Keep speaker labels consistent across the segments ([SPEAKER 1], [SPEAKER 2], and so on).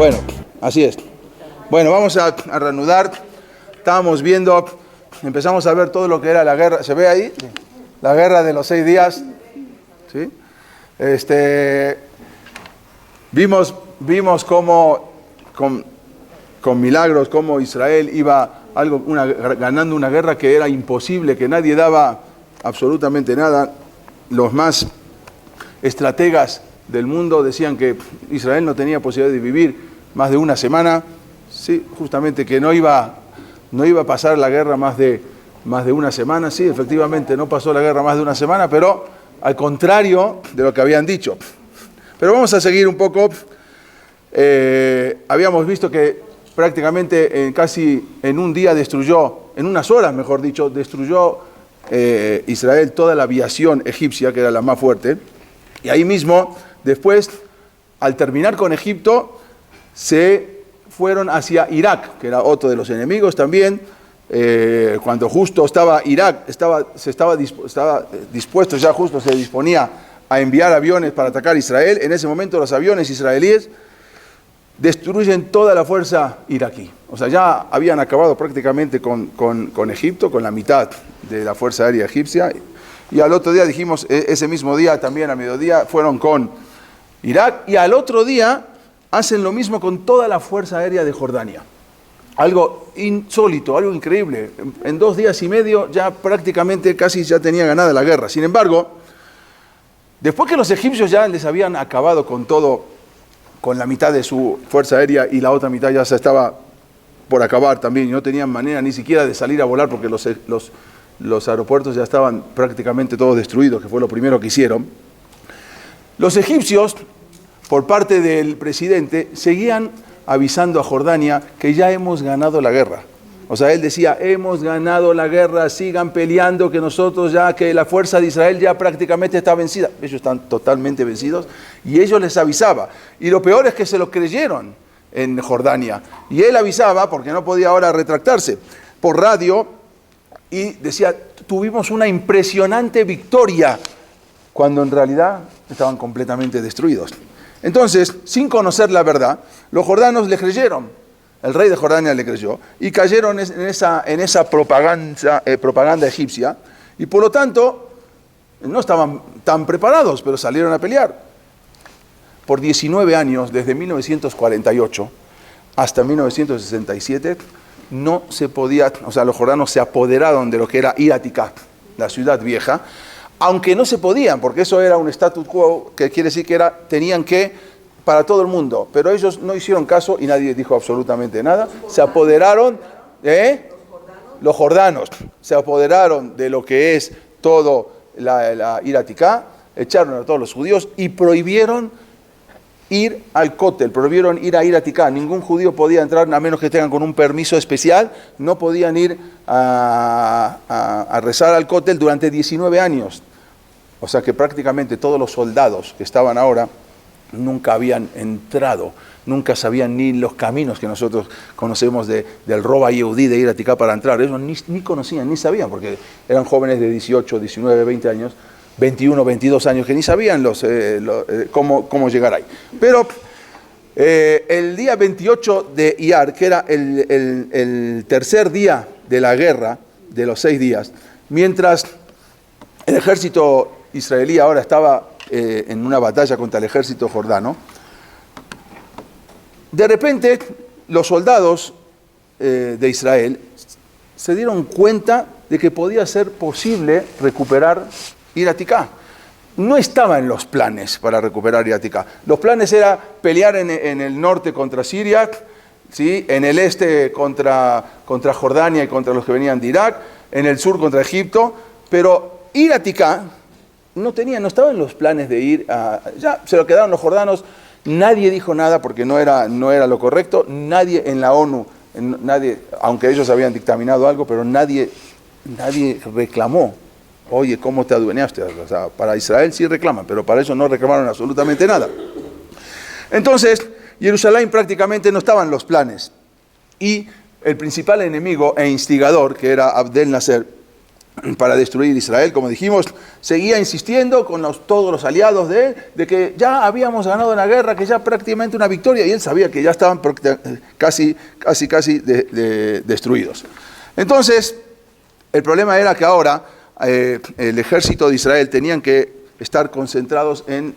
[SPEAKER 1] Bueno, así es. Bueno, vamos a reanudar. Estábamos viendo, empezamos a ver todo lo que era la guerra. ¿Se ve ahí? La guerra de los 6 días. ¿Sí? Vimos cómo, con milagros, cómo Israel iba ganando una guerra que era imposible, que nadie daba absolutamente nada. Los más estrategas del mundo decían que Israel no tenía posibilidad de vivir más de una semana, sí, justamente que no iba a pasar la guerra más de una semana. Sí, efectivamente no pasó la guerra más de una semana, pero al contrario de lo que habían dicho. Pero vamos a seguir un poco. Habíamos visto que prácticamente casi en un día en unas horas mejor dicho, destruyó Israel toda la aviación egipcia, que era la más fuerte. Y ahí mismo, después, al terminar con Egipto, se fueron hacia Irak, que era otro de los enemigos también. Cuando justo estaba Irak, estaba dispuesto, ya justo se disponía a enviar aviones para atacar a Israel. En ese momento los aviones israelíes destruyen toda la fuerza iraquí. O sea, ya habían acabado prácticamente con Egipto, con la mitad de la fuerza aérea egipcia. Y al otro día, dijimos, ese mismo día también a mediodía, fueron con Irak. Y al otro día hacen lo mismo con toda la fuerza aérea de Jordania. Algo insólito, algo increíble. En 2 días y medio ya prácticamente casi ya tenía ganada la guerra. Sin embargo, después que los egipcios ya les habían acabado con todo, con la mitad de su fuerza aérea y la otra mitad ya se estaba por acabar también, y no tenían manera ni siquiera de salir a volar porque los aeropuertos ya estaban prácticamente todos destruidos, que fue lo primero que hicieron. Los egipcios, por parte del presidente, seguían avisando a Jordania que ya hemos ganado la guerra. O sea, él decía, hemos ganado la guerra, sigan peleando, que la fuerza de Israel ya prácticamente está vencida. Ellos están totalmente vencidos y ellos les avisaba. Y lo peor es que se lo creyeron en Jordania. Y él avisaba, porque no podía ahora retractarse, por radio, y decía, tuvimos una impresionante victoria, cuando en realidad estaban completamente destruidos. Entonces, sin conocer la verdad, los jordanos le creyeron. El rey de Jordania le creyó y cayeron en esa propaganda egipcia, y por lo tanto no estaban tan preparados, pero salieron a pelear. Por 19 años, desde 1948 hasta 1967, no se podía, o sea, los jordanos se apoderaron de lo que era Ir Atikah, la ciudad vieja, aunque no se podían, porque eso era un status quo, que quiere decir que tenían que, para todo el mundo, pero ellos no hicieron caso y nadie dijo absolutamente nada. Se apoderaron, los jordanos se apoderaron de lo que es todo la Ir Atikah, echaron a todos los judíos y prohibieron ir al Kotel, prohibieron ir a Ir Atikah. Ningún judío podía entrar, a menos que tengan con un permiso especial, no podían ir a rezar al Kotel durante 19 años. O sea que prácticamente todos los soldados que estaban ahora nunca habían entrado, nunca sabían ni los caminos que nosotros conocemos del Roba Yehudí, de Ir Atikah para entrar. Ellos ni conocían, ni sabían, porque eran jóvenes de 18, 19, 20 años, 21, 22 años, que ni sabían cómo llegar ahí. Pero el día 28 de Iyar, que era el tercer día de la guerra, de los 6 días, mientras el ejército israelí ahora estaba en una batalla contra el ejército jordano, de repente los soldados de Israel se dieron cuenta de que podía ser posible recuperar Ir Atikah. No estaba en los planes para recuperar Ir Atikah. Los planes era pelear en el norte contra Siria, ¿sí? En el este contra Jordania y contra los que venían de Irak, en el sur contra Egipto, pero Ir Atikah no estaba en los planes de ir ya se lo quedaron los jordanos. Nadie dijo nada porque no era lo correcto. Nadie en la ONU, aunque ellos habían dictaminado algo, pero nadie reclamó. Oye, ¿cómo te adueñaste? O sea, para Israel sí reclaman, pero para ellos no reclamaron absolutamente nada. Entonces, Jerusalén prácticamente no estaba en los planes. Y el principal enemigo e instigador, que era Abdel Nasser, para destruir Israel, como dijimos, seguía insistiendo con todos los aliados de él, de que ya habíamos ganado la guerra, que ya prácticamente una victoria, y él sabía que ya estaban casi destruidos. Entonces, el problema era que ahora el ejército de Israel tenían que estar concentrados en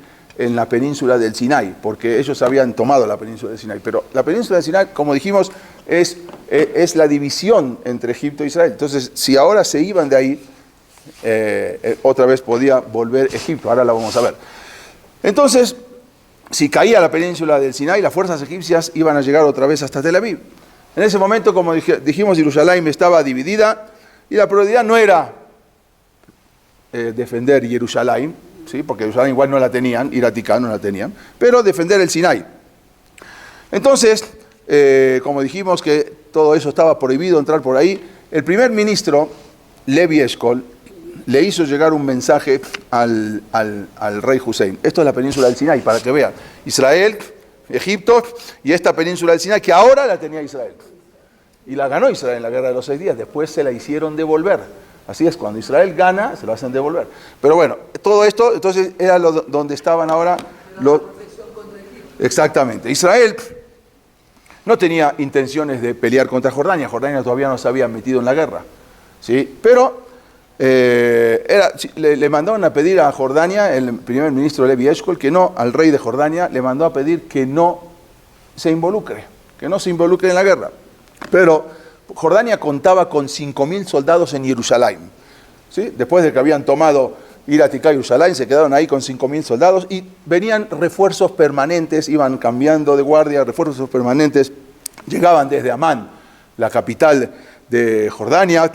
[SPEAKER 1] la península del Sinai, porque ellos habían tomado la península del Sinai. Pero la península del Sinai, como dijimos, es la división entre Egipto e Israel. Entonces, si ahora se iban de ahí, otra vez podía volver Egipto. Ahora la vamos a ver. Entonces, si caía la península del Sinai, las fuerzas egipcias iban a llegar otra vez hasta Tel Aviv. En ese momento, como dijimos, Jerusalén estaba dividida y la prioridad no era defender Jerusalén, ¿sí? Porque Jerusalén igual no la tenían, Ir Aticá no la tenían, pero defender el Sinai. Entonces, como dijimos que todo eso estaba prohibido entrar por ahí, el primer ministro, Levi Eshkol, le hizo llegar un mensaje al rey Hussein. Esto es la península del Sinai, para que vean. Israel, Egipto y esta península del Sinai, que ahora la tenía Israel. Y la ganó Israel en la guerra de los 6 días, después se la hicieron devolver. Así es, cuando Israel gana, se lo hacen devolver. Pero bueno, todo esto, entonces, era donde estaban ahora los... Exactamente. Israel no tenía intenciones de pelear contra Jordania. Jordania todavía no se había metido en la guerra, ¿sí? Pero le mandaron a pedir a Jordania, el primer ministro Levi Eshkol, que no, al rey de Jordania, le mandó a pedir que no se involucre en la guerra. Pero Jordania contaba con 5.000 soldados en Jerusalén, ¿sí? Después de que habían tomado Ir Aticá y Jerusalén, se quedaron ahí con 5.000 soldados y venían refuerzos permanentes, iban cambiando de guardia, refuerzos permanentes, llegaban desde Amán, la capital de Jordania,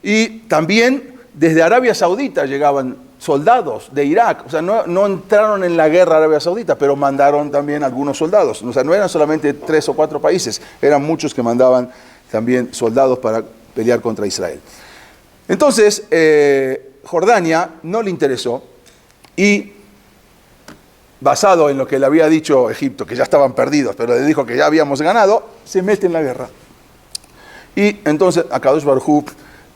[SPEAKER 1] y también desde Arabia Saudita llegaban soldados de Irak. O sea, no entraron en la guerra a Arabia Saudita, pero mandaron también algunos soldados. O sea, no eran solamente 3 o 4 países, eran muchos que mandaban también soldados para pelear contra Israel. Entonces, Jordania no le interesó y, basado en lo que le había dicho Egipto, que ya estaban perdidos, pero le dijo que ya habíamos ganado, se mete en la guerra. Y entonces Akadosh Baruj Hu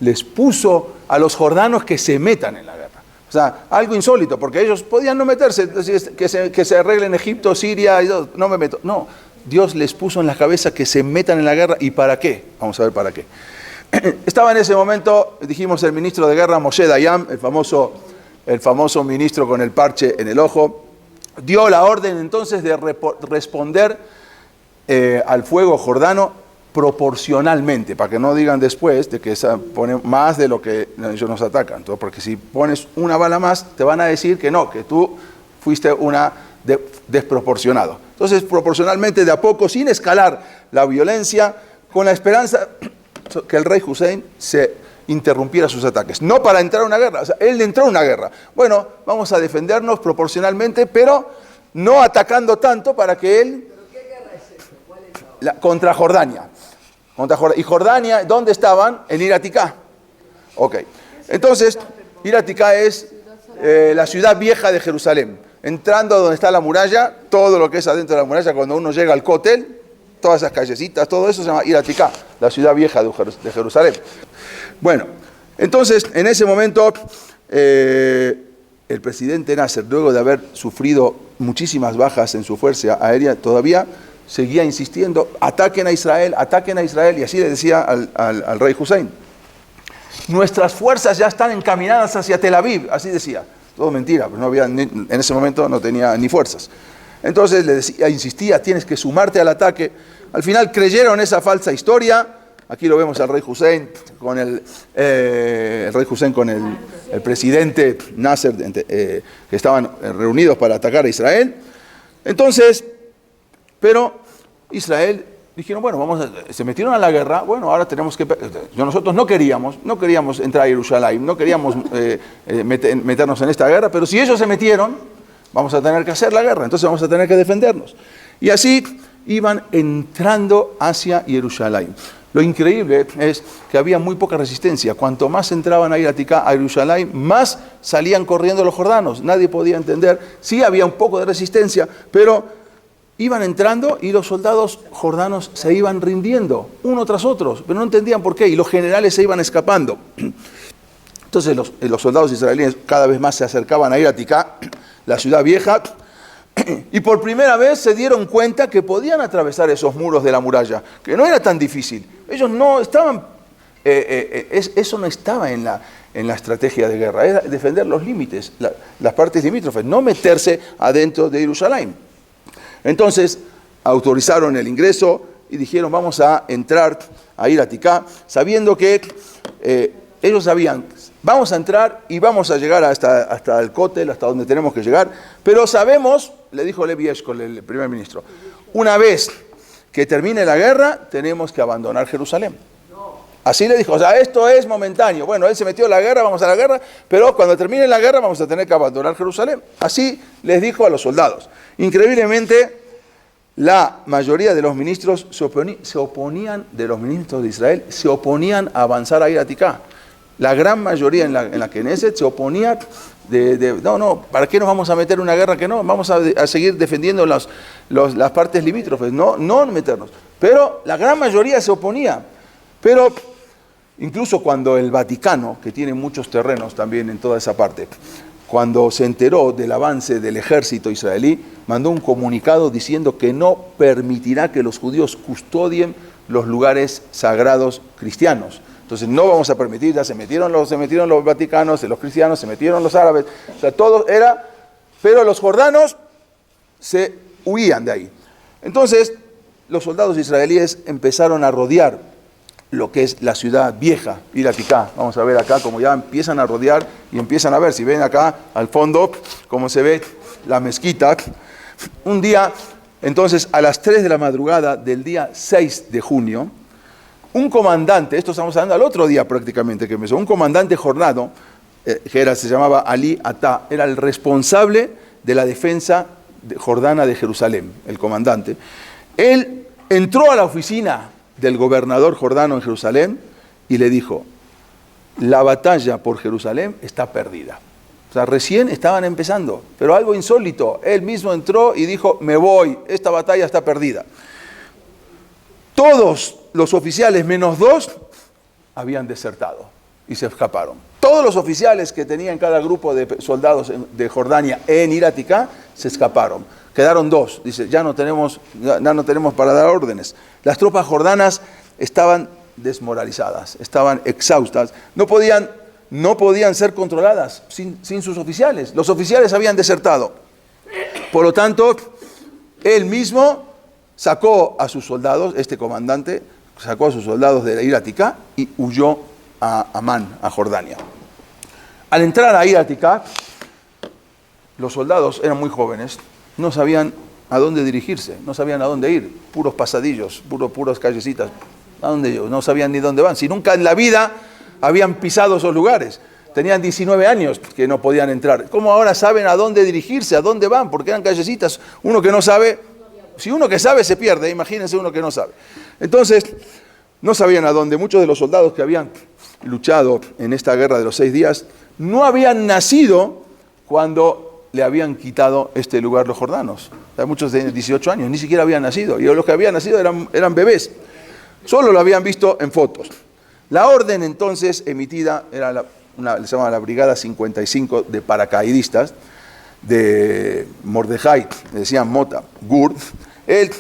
[SPEAKER 1] les puso a los jordanos que se metan en la guerra. O sea, algo insólito, porque ellos podían no meterse, que se arreglen Egipto, Siria, y todo, no me meto. No, Dios les puso en la cabeza que se metan en la guerra. ¿Y para qué? Vamos a ver para qué. Estaba en ese momento, dijimos, el ministro de guerra, Moshe Dayan, el famoso ministro con el parche en el ojo, dio la orden entonces de responder al fuego jordano proporcionalmente, para que no digan después de que pone más de lo que ellos nos atacan. Entonces, porque si pones una bala más, te van a decir que no, que tú fuiste desproporcionado. Entonces, proporcionalmente, de a poco, sin escalar la violencia, con la esperanza que el rey Hussein se interrumpiera sus ataques. No para entrar a una guerra, o sea, él entró a una guerra. Bueno, vamos a defendernos proporcionalmente, pero no atacando tanto para que él...
[SPEAKER 2] ¿Pero qué guerra es esta? ¿Cuál es la
[SPEAKER 1] contra Jordania. Y Jordania, ¿dónde estaban? En Ir Aticá. Ok. Entonces, Ir Aticá es la ciudad vieja de Jerusalén. Entrando donde está la muralla, todo lo que es adentro de la muralla, cuando uno llega al Kotel, todas esas callecitas, todo eso se llama Ir Aticá, la ciudad vieja de Jerusalén. Bueno, entonces, en ese momento, el presidente Nasser, luego de haber sufrido muchísimas bajas en su fuerza aérea, todavía seguía insistiendo, ataquen a Israel, y así le decía al rey Hussein. Nuestras fuerzas ya están encaminadas hacia Tel Aviv, así decía. Todo mentira, pero no había en ese momento no tenía ni fuerzas. Entonces le decía, insistía, tienes que sumarte al ataque. Al final creyeron esa falsa historia. Aquí lo vemos al rey Hussein con el presidente Nasser, que estaban reunidos para atacar a Israel. Entonces, pero Israel dijeron, bueno, se metieron a la guerra, bueno, ahora tenemos que... Nosotros no queríamos entrar a Jerusalén, no queríamos meternos en esta guerra, pero si ellos se metieron, vamos a tener que hacer la guerra, entonces vamos a tener que defendernos. Y así iban entrando hacia Jerusalén. Lo increíble es que había muy poca resistencia. Cuanto más entraban a Ir Aticá, a Jerusalén, más salían corriendo los jordanos. Nadie podía entender. Sí había un poco de resistencia, pero iban entrando y los soldados jordanos se iban rindiendo, uno tras otro, pero no entendían por qué, y los generales se iban escapando. Entonces los soldados israelíes cada vez más se acercaban a Ir Aticá, la ciudad vieja, y por primera vez se dieron cuenta que podían atravesar esos muros de la muralla, que no era tan difícil. Ellos no estaban, eso no estaba en la estrategia de guerra, era defender los límites, las partes limítrofes, no meterse adentro de Jerusalén. Entonces autorizaron el ingreso y dijeron vamos a entrar a Ir Aticá, sabiendo que ellos sabían, vamos a entrar y vamos a llegar hasta el cótel, hasta donde tenemos que llegar, pero sabemos, le dijo Levi Eshkol, el primer ministro, una vez que termine la guerra, tenemos que abandonar Jerusalén. Así le dijo, o sea, esto es momentáneo. Bueno, él se metió en la guerra, vamos a la guerra, pero cuando termine la guerra vamos a tener que abandonar Jerusalén. Así les dijo a los soldados. Increíblemente, la mayoría de los ministros se oponían, de los ministros de Israel, se oponían a avanzar a Ir Aticá. La gran mayoría en la Knesset se oponía no, ¿para qué nos vamos a meter en una guerra que no? Vamos a seguir defendiendo las partes limítrofes, no meternos. Pero la gran mayoría se oponía. Pero incluso cuando el Vaticano, que tiene muchos terrenos también en toda esa parte, cuando se enteró del avance del ejército israelí, mandó un comunicado diciendo que no permitirá que los judíos custodien los lugares sagrados cristianos. Entonces no vamos a permitir, ya se metieron los vaticanos, los cristianos, se metieron los árabes, o sea, todo era, pero los jordanos se huían de ahí. Entonces los soldados israelíes empezaron a rodear lo que es la ciudad vieja, Ir Aticá. Vamos a ver acá como ya empiezan a rodear y empiezan a ver, si ven acá al fondo, como se ve la mezquita. Un día, entonces a las 3 de la madrugada del día 6 de junio, un comandante, esto estamos hablando al otro día prácticamente que empezó, un comandante jornado, se llamaba Ali Atá, era el responsable de la defensa jordana de Jerusalén, el comandante. Él entró a la oficina del gobernador jordano en Jerusalén y le dijo, la batalla por Jerusalén está perdida. O sea, recién estaban empezando, pero algo insólito, él mismo entró y dijo, me voy, esta batalla está perdida. Todos los oficiales, menos 2, habían desertado y se escaparon. Todos los oficiales que tenían cada grupo de soldados de Jordania en Ir Aticá se escaparon. Quedaron 2. Dice, ya no tenemos para dar órdenes. Las tropas jordanas estaban desmoralizadas, estaban exhaustas. No podían ser controladas sin sus oficiales. Los oficiales habían desertado. Por lo tanto, él mismo sacó a sus soldados, este comandante, sacó a sus soldados de Ir Aticá y huyó a Amán, a Jordania. Al entrar a Ir Aticá, los soldados eran muy jóvenes, no sabían a dónde dirigirse, no sabían a dónde ir, puros pasadillos, puras callecitas, ¿a dónde ir? No sabían ni dónde van, si nunca en la vida habían pisado esos lugares. Tenían 19 años que no podían entrar. ¿Cómo ahora saben a dónde dirigirse, a dónde van? Porque eran callecitas. Uno que no sabe, si uno que sabe se pierde, imagínense uno que no sabe. Entonces, no sabían a dónde. Muchos de los soldados que habían luchado en esta guerra de los 6 días no habían nacido cuando le habían quitado este lugar los jordanos. Muchos de 18 años, ni siquiera habían nacido. Y los que habían nacido eran bebés. Solo lo habían visto en fotos. La orden entonces emitida era se llamaba la Brigada 55 de paracaidistas de Mordejai, le decían Mota Gur. Él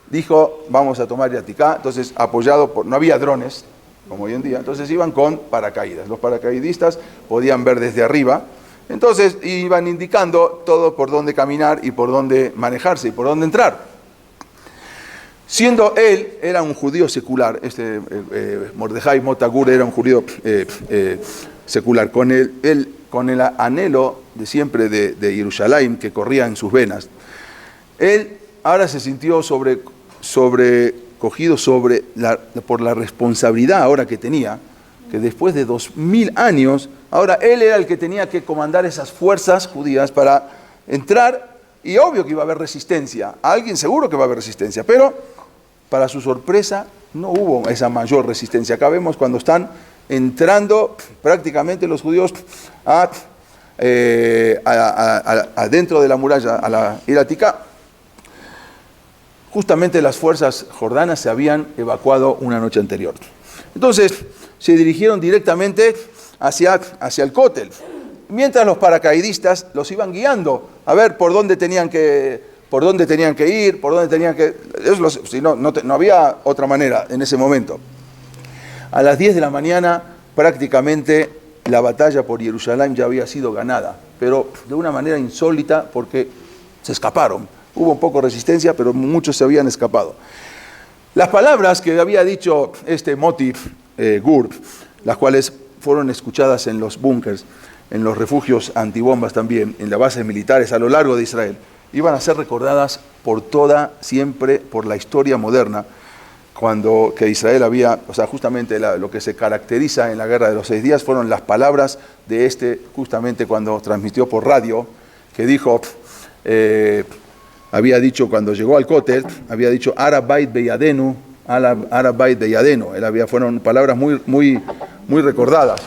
[SPEAKER 1] dijo, vamos a tomar Ir Aticá. Entonces, apoyado no había drones, como hoy en día, entonces iban con paracaídas. Los paracaidistas podían ver desde arriba. Entonces iban indicando todo por dónde caminar y por dónde manejarse y por dónde entrar. Siendo él, era un judío secular, Mordejai Mota Gur era un judío secular, con el anhelo de siempre de Jerusalén que corría en sus venas. Él ahora se sintió sobrecogido por la responsabilidad ahora que tenía, que después de 2000 años, ahora él era el que tenía que comandar esas fuerzas judías para entrar, y obvio que iba a haber resistencia, a alguien seguro que va a haber resistencia, pero para su sorpresa no hubo esa mayor resistencia. Acá vemos cuando están entrando prácticamente los judíos adentro de la muralla, a la Ir Aticá. Justamente las fuerzas jordanas se habían evacuado una noche anterior. Entonces, se dirigieron directamente hacia el cótel. Mientras los paracaidistas los iban guiando a ver por dónde tenían que ir, por dónde tenían que... Si no había otra manera en ese momento. A las 10 de la mañana prácticamente la batalla por Jerusalén ya había sido ganada, pero de una manera insólita porque se escaparon. Hubo un poco de resistencia, pero muchos se habían escapado. Las palabras que había dicho este Moti Gur, las cuales fueron escuchadas en los búnkers, en los refugios antibombas también, en las bases militares a lo largo de Israel, iban a ser recordadas siempre por la historia moderna, que Israel había, justamente lo que se caracteriza en la Guerra de los 6 días fueron las palabras de justamente cuando transmitió por radio, que dijo, había dicho cuando llegó al Kotel, había dicho, Har Bait Beyadenu, Har Bait Beyadenu, fueron palabras muy recordadas.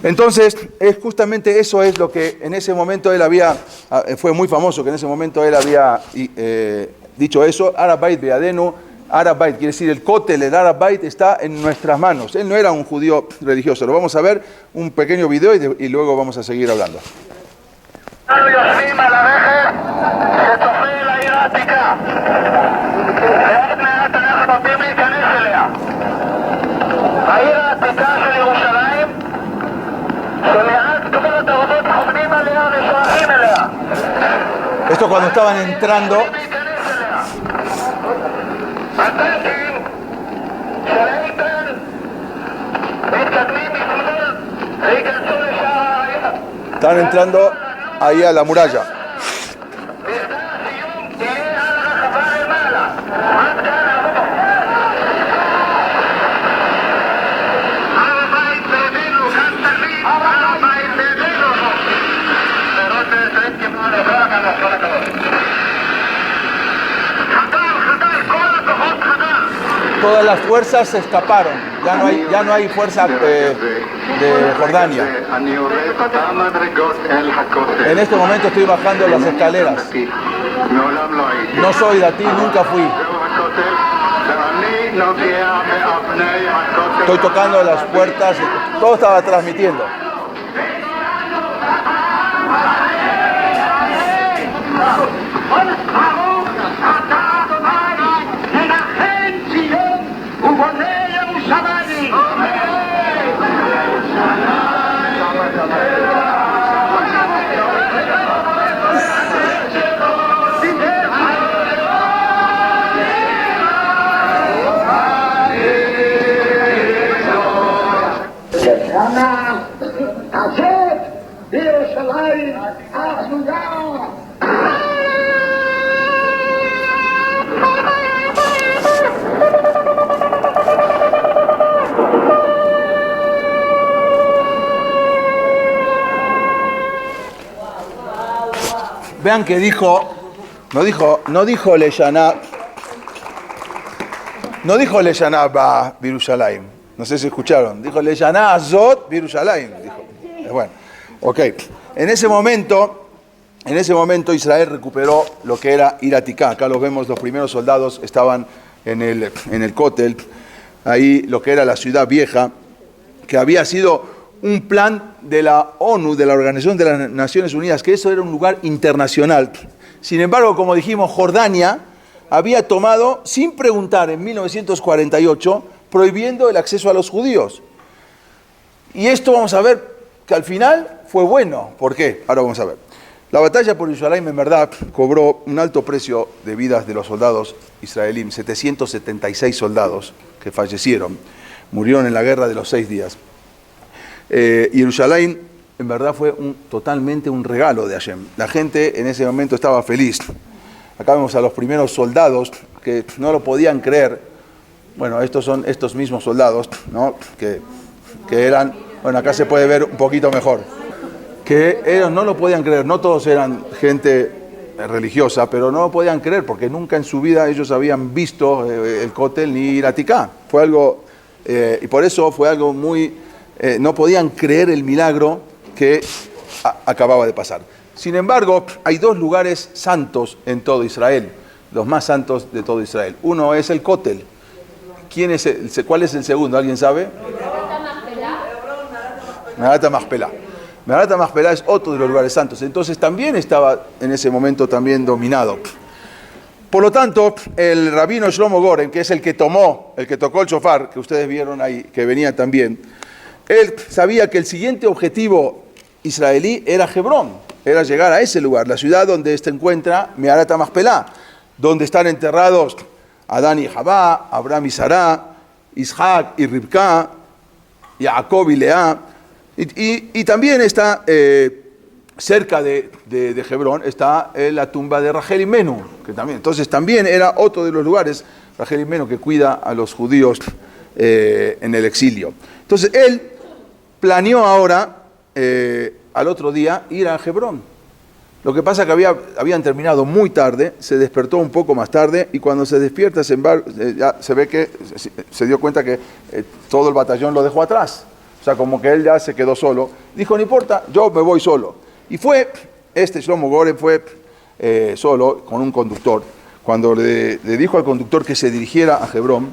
[SPEAKER 1] Entonces, justamente eso es lo que en ese momento él fue muy famoso, que en ese momento él había dicho eso, Har Bait Beyadenu, Har Bait, quiere decir el Kotel, el Har Bait está en nuestras manos. Él no era un judío religioso. Lo vamos a ver, un pequeño video y luego vamos a seguir hablando. Esto cuando estaban entrando. Estaban entrando ahí a la muralla. Todas las fuerzas se escaparon, ya no hay fuerza de Jordania. En este momento estoy bajando las escaleras. No soy de ti, nunca fui. Estoy tocando las puertas, todo estaba transmitiendo. Vean que no dijo Leyaná ba Birushalayim. No sé si escucharon. Dijo Leyaná azot Birushalayim. Dijo. Bueno, ok. En ese momento Israel recuperó lo que era Ir Atiká. Acá los vemos, los primeros soldados estaban en el Kotel. Ahí lo que era la ciudad vieja, que había sido un plan de la ONU, de la Organización de las Naciones Unidas, que eso era un lugar internacional. Sin embargo, como dijimos, Jordania había tomado, sin preguntar, en 1948, prohibiendo el acceso a los judíos. Y esto vamos a ver que al final fue bueno. ¿Por qué? Ahora vamos a ver. La batalla por Jerusalén, en verdad, cobró un alto precio de vidas de los soldados israelíes. 776 soldados que fallecieron, murieron en la guerra de los 6 días. Jerusalén, en verdad, fue totalmente un regalo de Hashem. La gente en ese momento estaba feliz. Acá vemos a los primeros soldados que no lo podían creer. Bueno, estos son estos mismos soldados, ¿no? que eran, bueno, acá se puede ver un poquito mejor, que ellos no lo podían creer. No todos eran gente religiosa, pero no lo podían creer porque nunca en su vida ellos habían visto el Kotel ni Ir Atiká. Fue algo, y por eso fue algo muy... no podían creer el milagro que acababa de pasar. Sin embargo, hay 2 lugares santos en todo Israel, los más santos de todo Israel. Uno es el Kotel. ¿Cuál es el segundo? ¿Alguien sabe? Meharat HaMachpelah. Meharat HaMachpelah es otro de los lugares santos. Entonces también estaba en ese momento también dominado. Por lo tanto, el rabino Shlomo Goren, que es el que tocó el shofar, que ustedes vieron ahí, que venía también, él sabía que el siguiente objetivo israelí era Hebrón, era llegar a ese lugar, la ciudad donde se encuentra Meharat HaMachpelah, donde están enterrados Adán y Javá, Abraham y Sará, Isaac y Ribka, Jacob y Lea, y también está cerca de Hebrón, está la tumba de Rachel Imenu, que también, entonces también era otro de los lugares, Rachel Imenu, que cuida a los judíos en el exilio. Entonces él planeó ahora, al otro día, ir a Hebrón. Lo que pasa es que habían terminado muy tarde, se despertó un poco más tarde, y cuando se despierta, ya se ve que se dio cuenta que todo el batallón lo dejó atrás. O sea, como que él ya se quedó solo. Dijo, no importa, yo me voy solo. Y Shlomo Goren fue solo, con un conductor. Cuando le dijo al conductor que se dirigiera a Hebrón,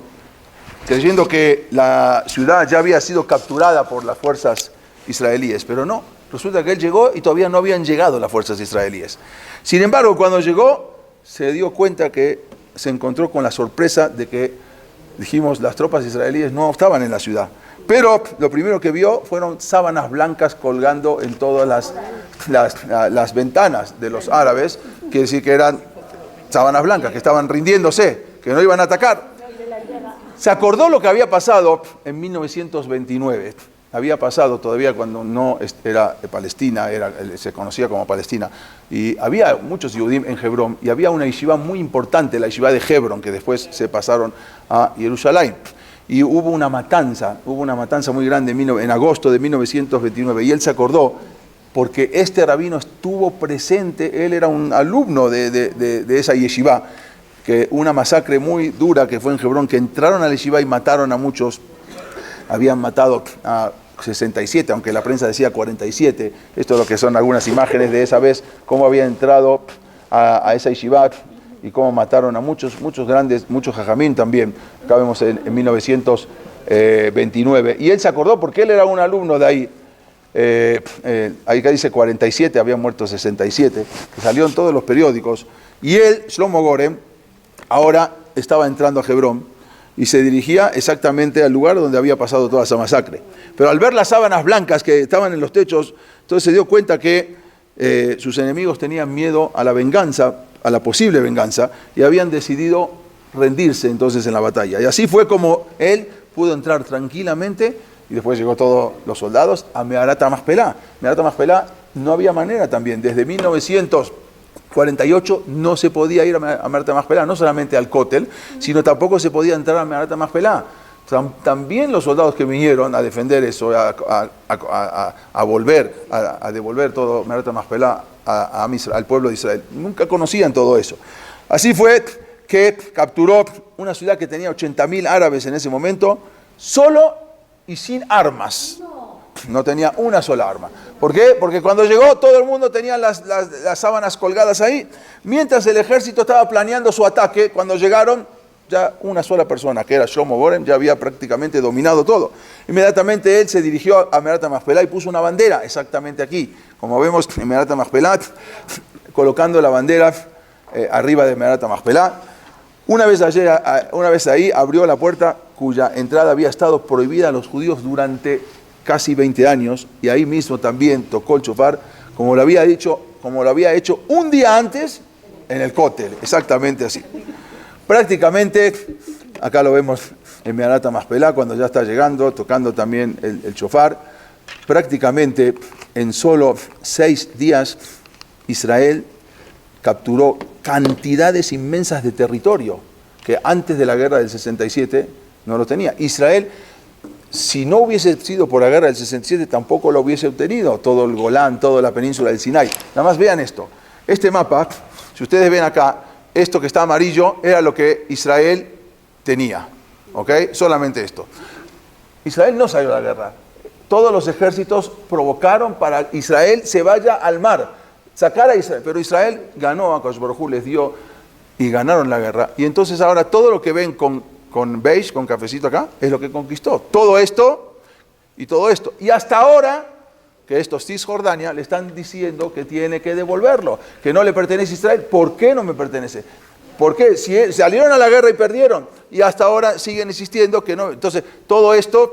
[SPEAKER 1] creyendo que la ciudad ya había sido capturada por las fuerzas israelíes, pero no, resulta que él llegó y todavía no habían llegado las fuerzas israelíes. Sin embargo, cuando llegó, se dio cuenta que se encontró con la sorpresa de que, dijimos, las tropas israelíes no estaban en la ciudad. Pero lo primero que vio fueron sábanas blancas colgando en todas las ventanas de los árabes, quiere decir que eran sábanas blancas, que estaban rindiéndose, que no iban a atacar. Se acordó lo que había pasado en 1929. Había pasado todavía cuando no era Palestina, se conocía como Palestina. Y había muchos Yehudim en Hebrón, y había una yeshiva muy importante, la yeshiva de Hebrón, que después se pasaron a Jerusalén. Y hubo una matanza muy grande en agosto de 1929, y él se acordó porque este rabino estuvo presente, él era un alumno de esa yeshiva, que una masacre muy dura que fue en Hebrón, que entraron a la yeshiva y mataron a muchos, habían matado a 67, aunque la prensa decía 47, esto es lo que son algunas imágenes de esa vez, cómo había entrado a esa yeshiva, y cómo mataron a muchos grandes, muchos jajamín también, acá vemos en 1929, y él se acordó porque él era un alumno de ahí, ahí que dice 47, habían muerto 67, que salió en todos los periódicos, y él, Shlomo Goren, ahora estaba entrando a Hebrón, y se dirigía exactamente al lugar donde había pasado toda esa masacre. Pero al ver las sábanas blancas que estaban en los techos, entonces se dio cuenta que sus enemigos tenían miedo a la venganza, a la posible venganza, y habían decidido rendirse entonces en la batalla. Y así fue como él pudo entrar tranquilamente, y después llegó todos los soldados a Meharat HaMachpelah. Meharat HaMachpelah no había manera también, desde 1948 no se podía ir a Meharat HaMachpelah, no solamente al Kotel, sino tampoco se podía entrar a Meharat HaMachpelah. También los soldados que vinieron a defender eso, a devolver todo Meharat HaMachpelah al pueblo de Israel, nunca conocían todo eso. Así fue que capturó una ciudad que tenía 80.000 árabes en ese momento, solo y sin armas. No tenía una sola arma. ¿Por qué? Porque cuando llegó todo el mundo tenía las sábanas colgadas ahí, mientras el ejército estaba planeando su ataque. Cuando llegaron, ya una sola persona, que era Shlomo Goren, ya había prácticamente dominado todo. Inmediatamente él se dirigió a Meharat HaMachpelah y puso una bandera exactamente aquí, como vemos en Meharat HaMachpelah, colocando la bandera arriba de Meharat HaMachpelah. Una vez ahí abrió la puerta cuya entrada había estado prohibida a los judíos durante casi 20 años, y ahí mismo también tocó el shofar, como lo había hecho un día antes en el Kotel, exactamente así. Prácticamente, acá lo vemos en Meharat HaMachpelah, cuando ya está llegando, tocando también el shofar, prácticamente en solo 6 días Israel capturó cantidades inmensas de territorio que antes de la guerra del 67 no lo tenía. Israel, si no hubiese sido por la guerra del 67, tampoco lo hubiese obtenido, todo el Golán, toda la península del Sinai. Nada más vean esto, este mapa, si ustedes ven acá, esto que está amarillo era lo que Israel tenía, ¿ok? Solamente esto. Israel no salió a la guerra. Todos los ejércitos provocaron para que Israel se vaya al mar, sacar a Israel. Pero Israel ganó, a Akadosh Baruj Hu les dio y ganaron la guerra. Y entonces ahora todo lo que ven con beige, con cafecito acá, es lo que conquistó. Todo esto y todo esto. Y hasta ahora, que estos Cisjordania le están diciendo que tiene que devolverlo, que no le pertenece a Israel. ¿Por qué no me pertenece? ¿Por qué? Si salieron a la guerra y perdieron, y hasta ahora siguen insistiendo que no. Entonces, todo esto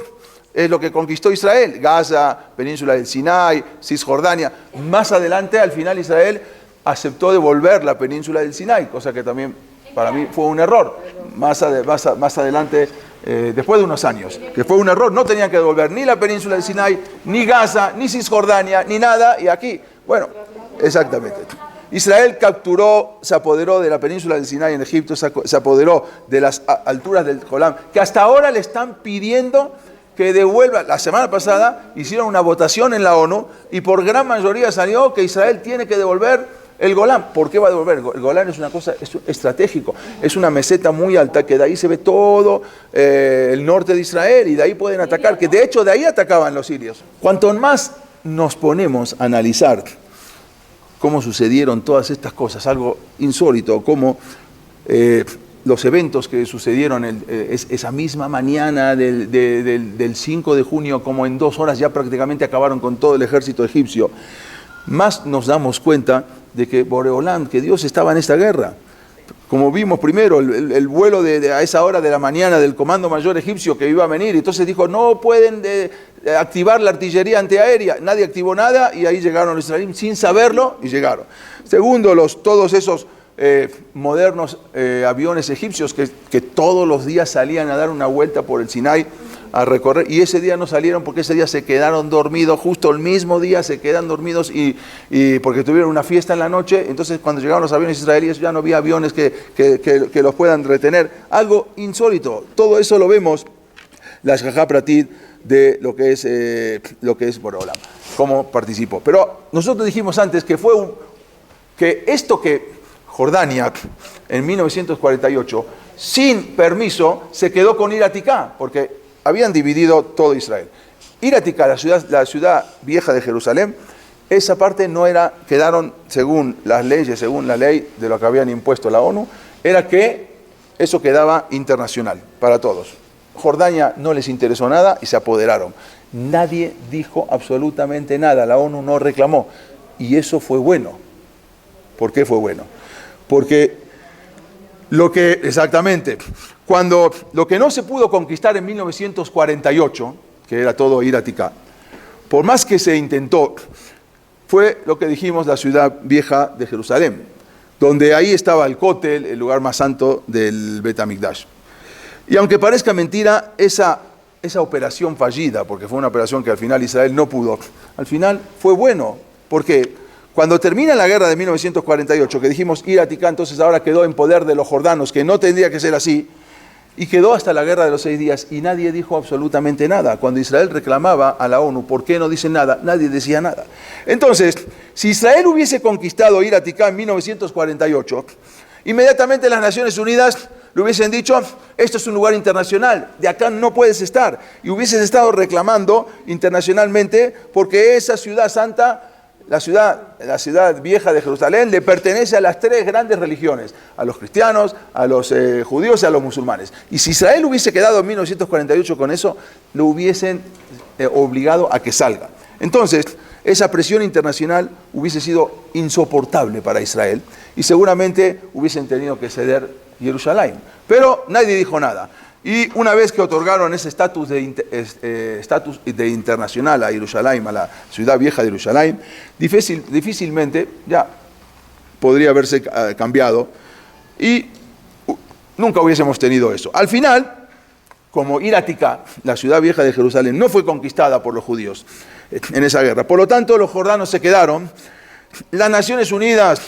[SPEAKER 1] es lo que conquistó Israel: Gaza, península del Sinai, Cisjordania. Más adelante, al final, Israel aceptó devolver la península del Sinai, cosa que también para mí fue un error. Más adelante, después de unos años, que fue un error, no tenían que devolver ni la península del Sinai, ni Gaza, ni Cisjordania, ni nada, y aquí, bueno, exactamente. Israel capturó, se apoderó de la península del Sinai en Egipto, se apoderó de las alturas del Golán, que hasta ahora le están pidiendo que devuelva. La semana pasada hicieron una votación en la ONU y por gran mayoría salió que Israel tiene que devolver el Golán. ¿Por qué va a devolver? El Golán es una cosa estratégico, es una meseta muy alta que de ahí se ve todo el norte de Israel y de ahí pueden atacar, que de hecho de ahí atacaban los sirios. Cuanto más nos ponemos a analizar cómo sucedieron todas estas cosas, algo insólito, como los eventos que sucedieron esa misma mañana del 5 de junio, como en 2 horas ya prácticamente acabaron con todo el ejército egipcio, más nos damos cuenta de que Boreolam, que Dios estaba en esta guerra. Como vimos primero, el vuelo a esa hora de la mañana del comando mayor egipcio que iba a venir, entonces dijo, no pueden activar la artillería antiaérea. Nadie activó nada y ahí llegaron los israelíes sin saberlo y llegaron. Segundo, todos esos modernos aviones egipcios que todos los días salían a dar una vuelta por el Sinai, a recorrer, y ese día no salieron porque ese día se quedaron dormidos, justo el mismo día se quedan dormidos y porque tuvieron una fiesta en la noche. Entonces cuando llegaron los aviones israelíes ya no había aviones que los puedan retener. Algo insólito. Todo eso lo vemos, la Shgaha Pratit de lo que es Boreolam, cómo participó. Pero nosotros dijimos antes que que Jordania en 1948 sin permiso se quedó con Ir Aticá, porque habían dividido todo Israel. Ir Aticá, la ciudad vieja de Jerusalén, esa parte no era, quedaron según las leyes, según la ley de lo que habían impuesto la ONU, era que eso quedaba internacional para todos. Jordania no les interesó nada y se apoderaron. Nadie dijo absolutamente nada, la ONU no reclamó. Y eso fue bueno. ¿Por qué fue bueno? Porque exactamente, cuando lo que no se pudo conquistar en 1948, que era todo Ir Aticá, por más que se intentó, fue lo que dijimos, la ciudad vieja de Jerusalén, donde ahí estaba el Kotel, el lugar más santo del Bet HaMikdash. Y aunque parezca mentira, esa operación fallida, porque fue una operación que al final Israel no pudo, al final fue bueno, porque cuando termina la guerra de 1948, que dijimos Ir Aticá, entonces ahora quedó en poder de los jordanos, que no tendría que ser así, y quedó hasta la guerra de los 6 días, y nadie dijo absolutamente nada. Cuando Israel reclamaba a la ONU, ¿por qué no dicen nada? Nadie decía nada. Entonces, si Israel hubiese conquistado Ir Aticá en 1948, inmediatamente las Naciones Unidas le hubiesen dicho, esto es un lugar internacional, de acá no puedes estar, y hubieses estado reclamando internacionalmente, porque esa ciudad santa, la ciudad vieja de Jerusalén, le pertenece a las 3 grandes religiones, a los cristianos, a los judíos y a los musulmanes. Y si Israel hubiese quedado en 1948 con eso, lo hubiesen obligado a que salga. Entonces, esa presión internacional hubiese sido insoportable para Israel y seguramente hubiesen tenido que ceder Jerusalén. Pero nadie dijo nada. Y una vez que otorgaron ese estatus de internacional a Jerusalén, a la ciudad vieja de Jerusalén, difícilmente ya podría haberse cambiado y nunca hubiésemos tenido eso. Al final, como Ir Aticá, la ciudad vieja de Jerusalén, no fue conquistada por los judíos en esa guerra. Por lo tanto, los jordanos se quedaron, las Naciones Unidas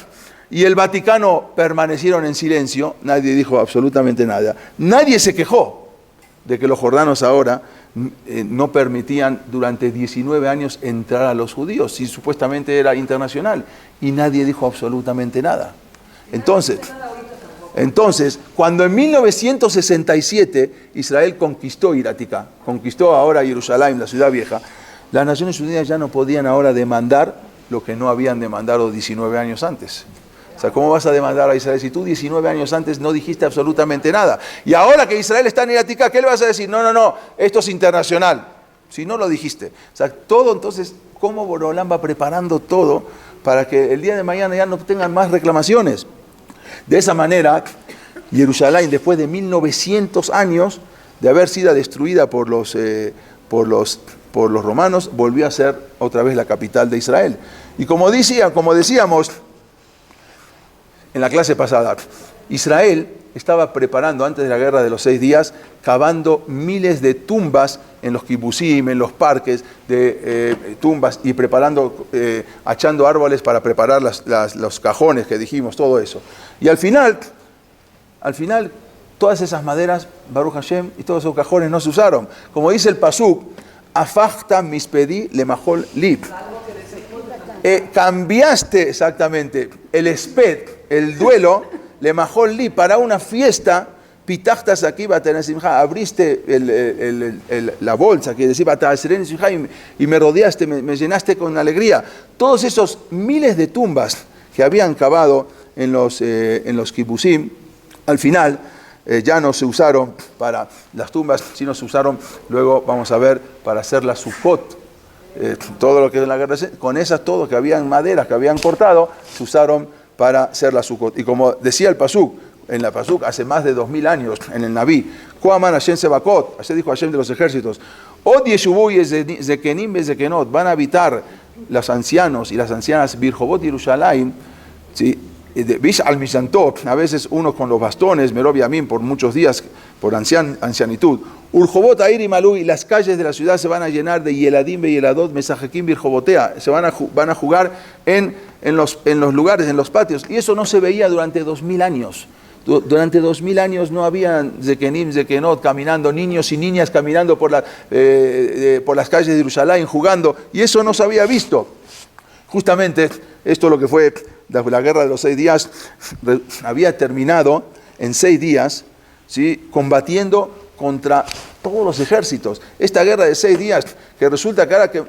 [SPEAKER 1] y el Vaticano permanecieron en silencio, nadie dijo absolutamente nada. Nadie se quejó de que los jordanos ahora no permitían durante 19 años entrar a los judíos, si supuestamente era internacional, y nadie dijo absolutamente nada. Entonces, cuando en 1967 Israel conquistó Ir Aticá, conquistó ahora Jerusalén, la ciudad vieja, las Naciones Unidas ya no podían ahora demandar lo que no habían demandado 19 años antes. O sea, ¿cómo vas a demandar a Israel si tú 19 años antes no dijiste absolutamente nada? Y ahora que Israel está en Ir Aticá, ¿qué le vas a decir? No, esto es internacional. si no lo dijiste. O sea, todo entonces, cómo Borolam va preparando todo para que el día de mañana ya no tengan más reclamaciones. De esa manera, Jerusalén, después de 1900 años de haber sido destruida por los romanos, volvió a ser otra vez la capital de Israel. Y como decíamos en la clase pasada, Israel estaba preparando, antes de la guerra de los 6 días, cavando miles de tumbas en los kibutzim, en los parques de tumbas, y preparando, achando árboles para preparar los cajones que dijimos, todo eso. Y al final, todas esas maderas, Baruch Hashem, y todos esos cajones no se usaron. Como dice el pasuk, afachta mispedi lemachol lib. Cambiaste exactamente el esped, el duelo, lemachol lib, para una fiesta. Pitachtas aquí, abriste la bolsa, que decía, y me rodeaste, me llenaste con alegría. Todos esos miles de tumbas que habían cavado en los kibutzim, al final ya no se usaron para las tumbas, sino se usaron, luego vamos a ver, para hacer la sukkot. Todo lo que en la guerra, con esas, todo que habían maderas que habían cortado, se usaron para hacer la sukkot. Y como decía el pasuk, en la pasuk, hace más de 2000 años, en el Naví, Kuaman Hashem Sebakot, así dijo Hashem de los ejércitos, Od Yeshubu y Zekenim Bezekenot, van a habitar los ancianos y las ancianas Birjobot Yerushalayim, ¿sí? Bish al Mishantop, a veces uno con los bastones, Merov Yamim, por muchos días, por ancianitud. Urjobot Air y Malú, y las calles de la ciudad se van a llenar de Yeladim y Yeladot, Mesajekim Birjobotea, van a jugar en los lugares, en los patios, y eso no se veía durante 2000 años. Durante 2000 años no había Zekenim, Zekenot caminando, niños y niñas caminando por las calles de Jerusalén jugando, y eso no se había visto. Justamente esto lo que fue la guerra de los 6 días, había terminado en 6 días, ¿sí? Combatiendo contra todos los ejércitos. Esta guerra de 6 días, que resulta que ahora que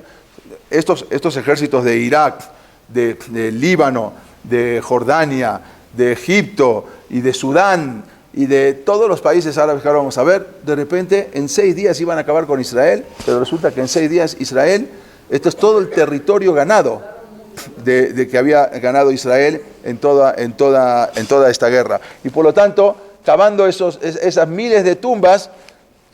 [SPEAKER 1] estos ejércitos de Irak, de Líbano, de Jordania, de Egipto y de Sudán y de todos los países árabes que ahora vamos a ver, de repente en 6 días iban a acabar con Israel, pero resulta que en 6 días Israel, esto es todo el territorio ganado de que había ganado Israel en toda esta guerra. Y por lo tanto, cavando esas miles de tumbas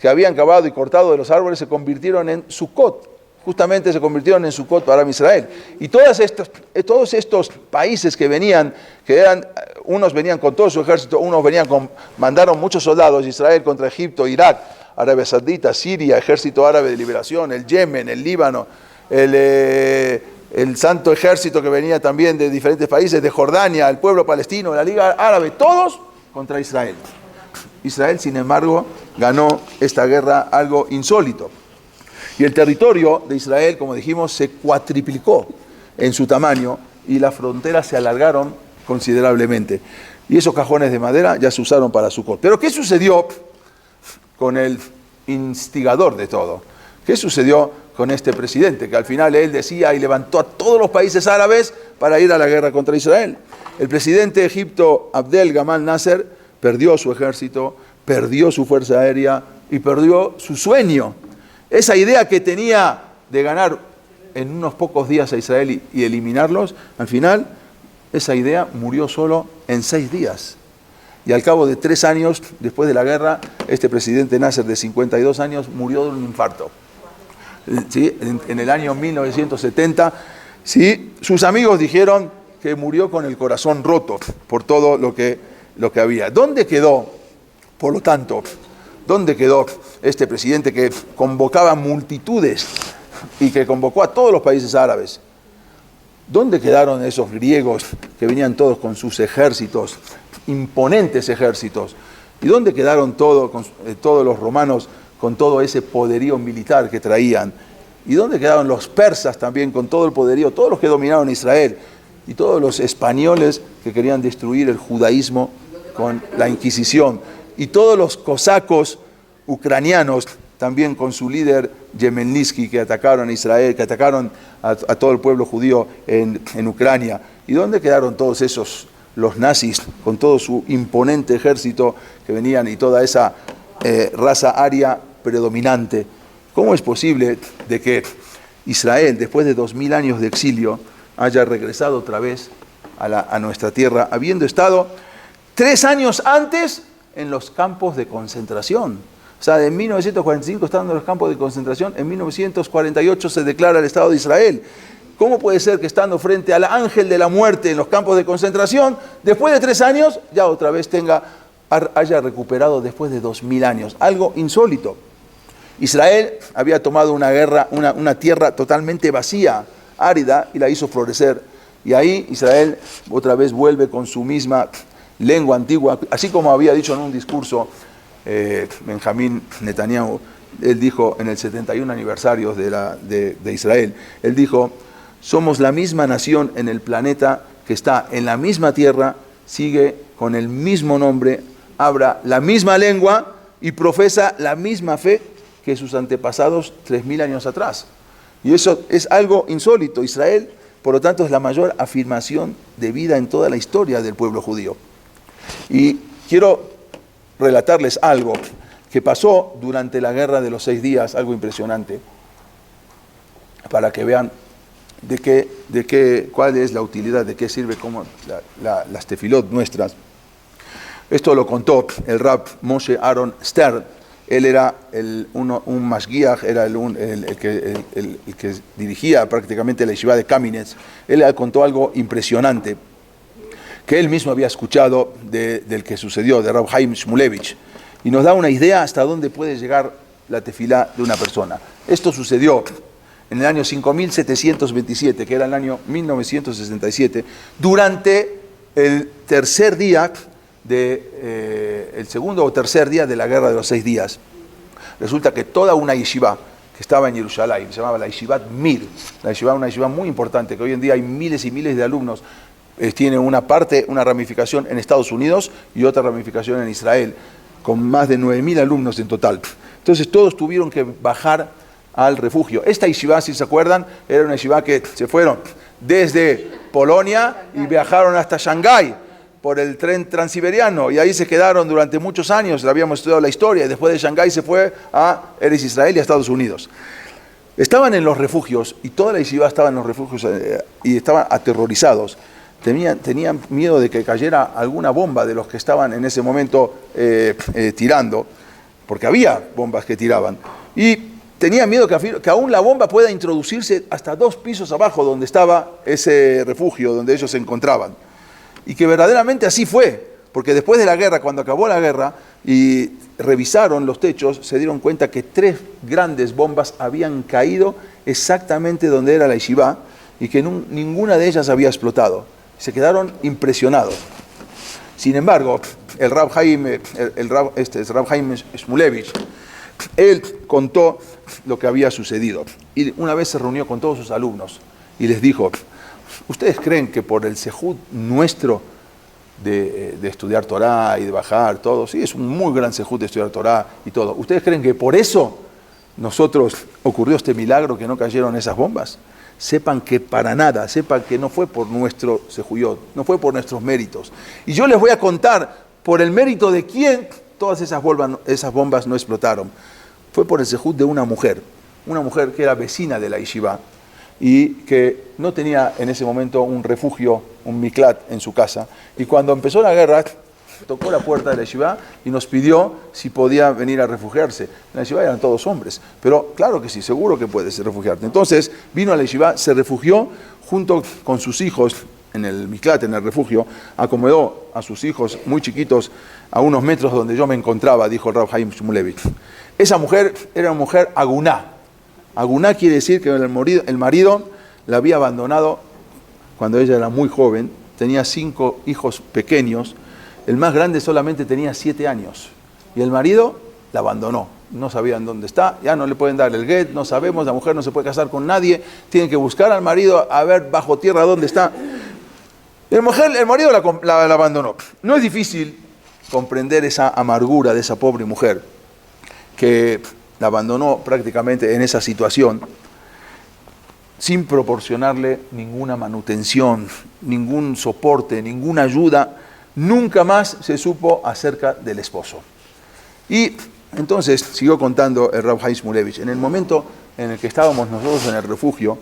[SPEAKER 1] que habían cavado y cortado de los árboles, se convirtieron en Sukkot. Justamente se convirtieron en Sukkot para Israel. Y todos estos países que venían, unos venían con todo su ejército, mandaron muchos soldados, Israel contra Egipto, Irak, Arabia Saudita, Siria, Ejército Árabe de Liberación, el Yemen, el Líbano, el Santo Ejército que venía también de diferentes países, de Jordania, el pueblo palestino, la Liga Árabe, todos contra Israel. Israel, sin embargo, ganó esta guerra, algo insólito. Y el territorio de Israel, como dijimos, se cuatriplicó en su tamaño y las fronteras se alargaron considerablemente. Y esos cajones de madera ya se usaron para Sukkot. Pero ¿qué sucedió con el instigador de todo? ¿Qué sucedió con este presidente? Que al final él decía y levantó a todos los países árabes para ir a la guerra contra Israel. El presidente de Egipto, Abdel Gamal Nasser, perdió su ejército, perdió su fuerza aérea y perdió su sueño. Esa idea que tenía de ganar en unos pocos días a Israel y eliminarlos, al final esa idea murió solo en 6 días. Y al cabo de 3 años, después de la guerra, este presidente Nasser de 52 años murió de un infarto. ¿Sí? En el año 1970, ¿sí? Sus amigos dijeron que murió con el corazón roto por todo lo que había. ¿Dónde quedó, por lo tanto, dónde quedó este presidente que convocaba multitudes y que convocó a todos los países árabes? ¿Dónde quedaron esos griegos que venían todos con sus ejércitos, imponentes ejércitos? ¿Y dónde quedaron todos los romanos con todo ese poderío militar que traían? ¿Y dónde quedaron los persas también con todo el poderío, todos los que dominaron Israel? Y todos los españoles que querían destruir el judaísmo con la Inquisición. Y todos los cosacos ucranianos, también con su líder Yemelnitsky, que atacaron a Israel, que atacaron a todo el pueblo judío en Ucrania. ¿Y dónde quedaron todos esos, los nazis, con todo su imponente ejército que venían y toda esa raza aria predominante? ¿Cómo es posible de que Israel, después de 2000 años de exilio, haya regresado otra vez a nuestra tierra, habiendo estado 3 años antes en los campos de concentración? O sea, en 1945 estaban en los campos de concentración, en 1948 se declara el Estado de Israel. ¿Cómo puede ser que estando frente al ángel de la muerte en los campos de concentración, después de 3 años, ya otra vez haya recuperado después de 2000 años? Algo insólito. Israel había tomado una tierra totalmente vacía, árida, y la hizo florecer. Y ahí Israel otra vez vuelve con su misma lengua antigua, así como había dicho en un discurso Benjamín Netanyahu. Él dijo en el 71 aniversario de Israel, él dijo: somos la misma nación en el planeta que está en la misma tierra, sigue con el mismo nombre, habla la misma lengua y profesa la misma fe que sus antepasados 3000 años atrás. Y eso es algo insólito. Israel, por lo tanto, es la mayor afirmación de vida en toda la historia del pueblo judío. Y quiero relatarles algo que pasó durante la guerra de los 6 días, algo impresionante, para que vean cuál es la utilidad, de qué sirve como las tefilot nuestras. Esto lo contó el Rab Moshe Aaron Stern. Él era un mashgiach, era el que dirigía prácticamente la yeshiva de Kamenetz. Él contó algo impresionante, que él mismo había escuchado del que sucedió, de Rab Chaim Shmulevich, y nos da una idea hasta dónde puede llegar la tefilá de una persona. Esto sucedió en el año 5727, que era el año 1967, durante el tercer día el segundo o tercer día de la guerra de los 6 días. Resulta que toda una yeshiva que estaba en Jerusalén, se llamaba la Yeshivat Mir, una yeshiva muy importante, que hoy en día hay miles y miles de alumnos, tiene una ramificación en Estados Unidos y otra ramificación en Israel, con más de 9000 alumnos en total. Entonces todos tuvieron que bajar al refugio. Esta yeshiva, si se acuerdan, era una yeshiva que se fueron desde Polonia y viajaron hasta Shanghái por el tren transiberiano, y ahí se quedaron durante muchos años. Habíamos estudiado la historia, y después de Shanghái se fue a Eretz Israel y a Estados Unidos. Estaban en los refugios, y toda la yeshiva estaba en los refugios, y estaban aterrorizados. Tenían miedo de que cayera alguna bomba de los que estaban en ese momento tirando, porque había bombas que tiraban. Y tenían miedo que aún la bomba pueda introducirse hasta 2 pisos abajo donde estaba ese refugio, donde ellos se encontraban. Y que verdaderamente así fue, porque después de la guerra, cuando acabó la guerra y revisaron los techos, se dieron cuenta que 3 grandes bombas habían caído exactamente donde era la yeshiva y que ninguna de ellas había explotado. Se quedaron impresionados. Sin embargo, el Rab Chaim Shmulevich, él contó lo que había sucedido. Y una vez se reunió con todos sus alumnos y les dijo: ¿ustedes creen que por el sejud nuestro de estudiar Torah y de bajar todo? Sí, es un muy gran sejud de estudiar Torah y todo. ¿Ustedes creen que por eso nosotros ocurrió este milagro, que no cayeron esas bombas? Sepan que para nada, sepan que no fue por nuestro sejuyot, no fue por nuestros méritos. Y yo les voy a contar por el mérito de quién todas esas bombas no explotaron. Fue por el sejud de una mujer que era vecina de la yeshiva, y que no tenía en ese momento un refugio, un miklat en su casa. Y cuando empezó la guerra, tocó la puerta de la yeshiva y nos pidió si podía venir a refugiarse. En la yeshiva eran todos hombres, pero claro que sí, seguro que puedes refugiarte. Entonces vino a la yeshiva, se refugió junto con sus hijos en el miklat, en el refugio, acomodó a sus hijos muy chiquitos a unos metros donde yo me encontraba, dijo el Rab Chaim Shmulevich. Esa mujer era una mujer aguná. Aguná quiere decir que el marido la había abandonado cuando ella era muy joven, tenía 5 hijos pequeños, el más grande solamente tenía 7 años, y el marido la abandonó, no sabían dónde está, ya no le pueden dar el get, no sabemos, la mujer no se puede casar con nadie, tienen que buscar al marido a ver bajo tierra dónde está. El marido la abandonó. No es difícil comprender esa amargura de esa pobre mujer, que la abandonó prácticamente en esa situación, sin proporcionarle ninguna manutención, ningún soporte, ninguna ayuda. Nunca más se supo acerca del esposo. Y Entonces, siguió contando el Rav Chaim Shmulevich, en el momento en el que estábamos nosotros en el refugio,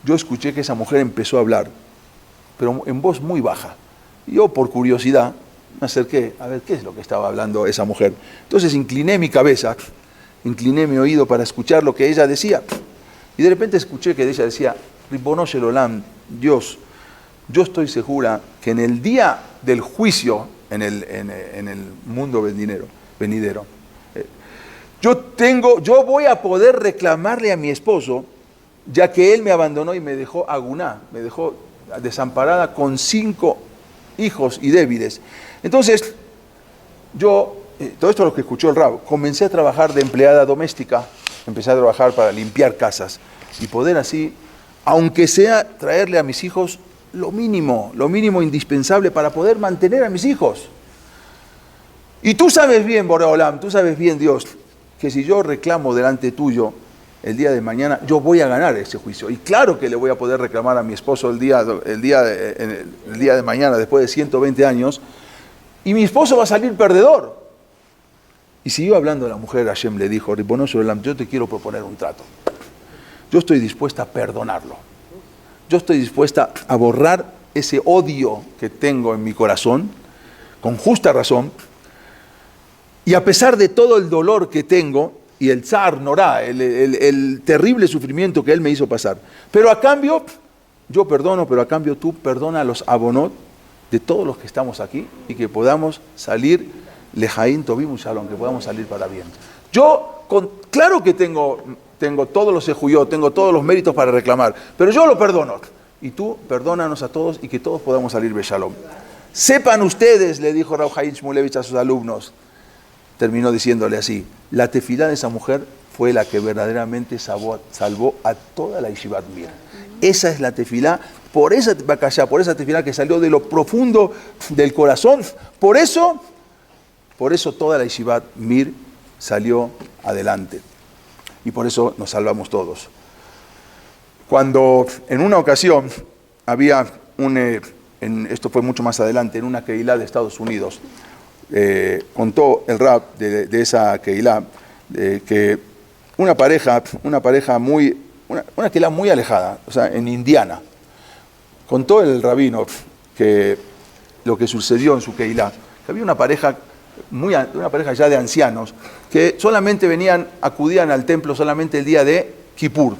[SPEAKER 1] yo escuché que esa mujer empezó a hablar, pero en voz muy baja. Y yo, por curiosidad, me acerqué a ver qué es lo que estaba hablando esa mujer. Entonces incliné mi cabeza, incliné mi oído para escuchar lo que ella decía. Y de repente escuché que ella decía, Ribono Shel Olam, Dios, yo estoy segura que en el día del juicio, en el mundo venidero, yo voy a poder reclamarle a mi esposo, ya que él me abandonó y me dejó aguná, me dejó desamparada con 5 hijos y débiles. Entonces, yo, todo esto es lo que escuchó el Rab, comencé a trabajar de empleada doméstica, empecé a trabajar para limpiar casas y poder así, aunque sea traerle a mis hijos lo mínimo indispensable para poder mantener a mis hijos. Y tú sabes bien, Boreolam, tú sabes bien, Dios, que si yo reclamo delante tuyo el día de mañana, yo voy a ganar ese juicio. Y claro que le voy a poder reclamar a mi esposo el día de mañana, después de 120 años, y mi esposo va a salir perdedor. Y siguió hablando la mujer, Hashem le dijo, Ribono Shel Olam, yo te quiero proponer un trato. Yo estoy dispuesta a perdonarlo. Yo estoy dispuesta a borrar ese odio que tengo en mi corazón, con justa razón, y a pesar de todo el dolor que tengo, y el Tsar Norá, el terrible sufrimiento que él me hizo pasar. Pero a cambio, yo perdono, pero a cambio tú perdona a los abonot de todos los que estamos aquí y que podamos salir lejaín tobim shalom, que podamos salir para bien. Yo, claro que tengo todos los ejuyot, tengo todos los méritos para reclamar, pero yo lo perdono. Y tú perdónanos a todos y que todos podamos salir beshalom. Sepan ustedes, le dijo Rav Chaim Shmulevich a sus alumnos, terminó diciéndole así, la tefilá de esa mujer fue la que verdaderamente salvó a toda la Yeshivat Mir. Esa es la tefilá, por esa tefilá que salió de lo profundo del corazón, por eso toda la Yeshivat Mir salió adelante. Y por eso nos salvamos todos. Cuando en una ocasión había esto fue mucho más adelante, en una keilá de Estados Unidos, contó el Rab de esa keilá que una keilá muy alejada, o sea, en Indiana, contó el rabino que lo que sucedió en su keilá, que había una pareja ya de ancianos que solamente acudían al templo solamente el día de Kippur.